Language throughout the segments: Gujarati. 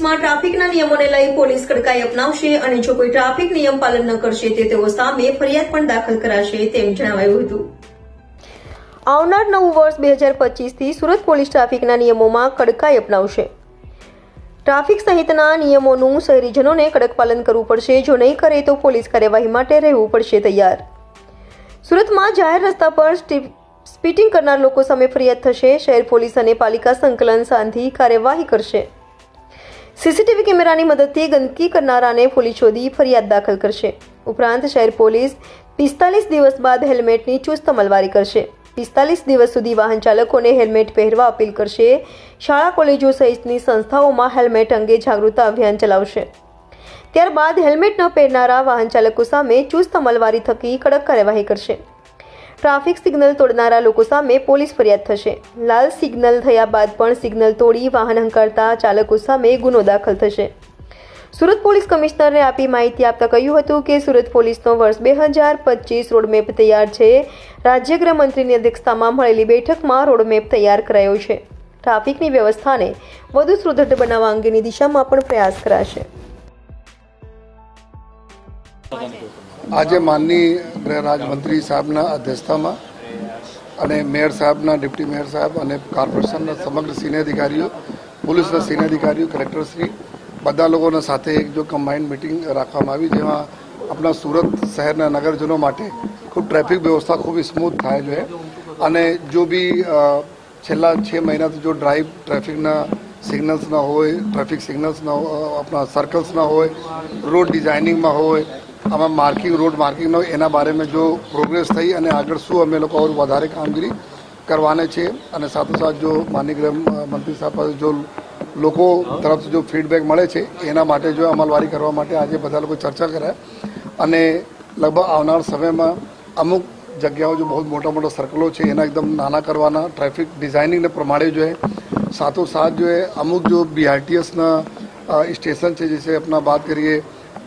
માં ટ્રાફિકના નિયમોને લઈ પોલીસ કડકાઈ અપનાવશે અને જો કોઈ ટ્રાફિક નિયમ પાલન ન કરશે તે તેઓ સામે ફરિયાદ પણ દાખલ કરાશે તેમ જણાવાયું હતું. આવનાર નવું વર્ષ 2025 થી સુરત પોલીસ ટ્રાફિકના નિયમોમાં કડકાઈ અપનાવશે. ટ્રાફિક સહિતના નિયમોનું શહેરીજનોને કડક પાલન કરવું પડશે. જો નહીં કરે તો પોલીસ કાર્યવાહી માટે રહેવું પડશે તૈયાર. સુરતમાં જાહેર રસ્તા પર સ્પીડિંગ કરનાર લોકો સામે ફરિયાદ થશે. શહેર પોલીસ અને પાલિકા સંકલન સાંધી કાર્યવાહી કરશે. સીસીટીવી કેમેરાની મદદથી ગંદકી કરનારાને પોલીસ શોધી ફરિયાદ દાખલ કરશે. ઉપરાંત શહેર પોલીસ 45 દિવસ બાદ હેલ્મેટની ચુસ્ત અમલવારી કરશે. 45 દિવસ સુધી વાહન ચાલકોને હેલ્મેટ પહેરવા અપીલ કરશે. શાળા કોલેજો સહિતની સંસ્થાઓમાં હેલ્મેટ અંગે જાગૃતતા અભિયાન ચલાવશે. ત્યારબાદ હેલ્મેટ ન પહેરનારા વાહન ચાલકો સામે ચુસ્ત અમલવારી થકી કડક કાર્યવાહી કરશે. ટ્રાફિક સિગ્નલ તોડનારા લોકો સામે પોલીસ ફરિયાદ થશે. લાલ સિગ્નલ થયા બાદ પણ સિગ્નલ તોડી વાહન હંકારતા ચાલકો સામે ગુનો દાખલ થશે. સુરત પોલીસ કમિશનરે આપી માહિતી આપતા કહ્યું હતું કે સુરત પોલીસનો વર્ષ 2025 રોડમેપ તૈયાર છે. રાજ્ય ગૃહમંત્રીની અધ્યક્ષતામાં મળેલી બેઠકમાં રોડમેપ તૈયાર કરાયો છે. ટ્રાફિકની વ્યવસ્થાને વધુ સુદૃઢ બનાવવા અંગેની દિશામાં પણ પ્રયાસ કરાશે. આજે માનની ગૃહ રાજમંત્રી સાહેબના અધ્યક્ષતામાં અને મેયર સાહેબના, ડિપ્ટી મેયર સાહેબ અને કોર્પોરેશનના સમગ્ર સિનિયર અધિકારીઓ, પોલીસના સિનિયર અધિકારીઓ, કલેક્ટરશ્રી બધા લોકોના સાથે એક જો કમ્બાઇન્ડ મિટિંગ રાખવામાં આવી, જેમાં આપણા સુરત શહેરના નગરજનો માટે ખૂબ ટ્રાફિક વ્યવસ્થા ખૂબ સ્મૂથ થાય જોઈએ અને જો બી છેલ્લા 6 મહિનાથી જો ડ્રાઈવ ટ્રાફિકના સિગ્નલ્સ ના હોય, ટ્રાફિક સિગ્નલ્સ ના આપણા સર્કલ્સ ના હોય, રોડ ડિઝાઇનિંગમાં હોય, આમાં માર્કિંગ, રોડ માર્કિંગ હોય, એના બારેમાં જો પ્રોગ્રેસ થઈ અને આગળ શું અમે લોકો ઓર વધારે કામગીરી કરવાને છે અને સાથોસાથ જો માનનીય ગૃહમંત્રી સાહેબ પાસે જો લોકો તરફથી જો ફીડબેક મળે છે એના માટે જો અમલવારી કરવા માટે આજે બધા લોકો ચર્ચા કર્યા અને લગભગ આવનાર સમયમાં અમુક જગ્યાઓ જો બહુ મોટા મોટા સર્કલો છે એના એકદમ નાના કરવાના, ટ્રાફિક ડિઝાઇનિંગને પ્રમાણે જો સાથોસાથ જો અમુક જો BRTSના સ્ટેશન છે, જैसे अपना बात કરીએ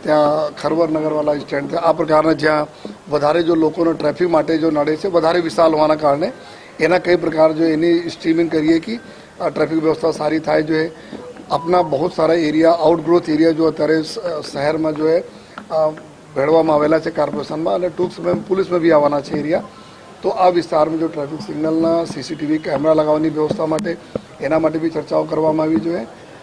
ત્યાં ખરવર નગરવાળા સ્ટેન્ડ છે, આ પ્રકારના જ્યાં વધારે જો લોકોનો ટ્રાફિક માટે જો નડે છે, વધારે વિશાળ હોવાના કારણે એના કઈ પ્રકાર જો એની સ્ટ્રીમિંગ કરીએ કે ટ્રાફિક વ્યવસ્થા સારી થાય. જો આપણા બહુ સારા એરિયા, આઉટગ્રોથ એરિયા જો અત્યારે શહેરમાં જો ભેળવામાં આવેલા છે કોર્પોરેશનમાં અને ટૂંક સમયમાં પોલીસમાં બી આવવાના છે એરિયા, તો આ વિસ્તારમાં જો ટ્રાફિક સિગ્નલના CCTV કેમેરા લગાવવાની વ્યવસ્થા માટે એના માટે બી ચર્ચાઓ કરવામાં આવી જોઈએ.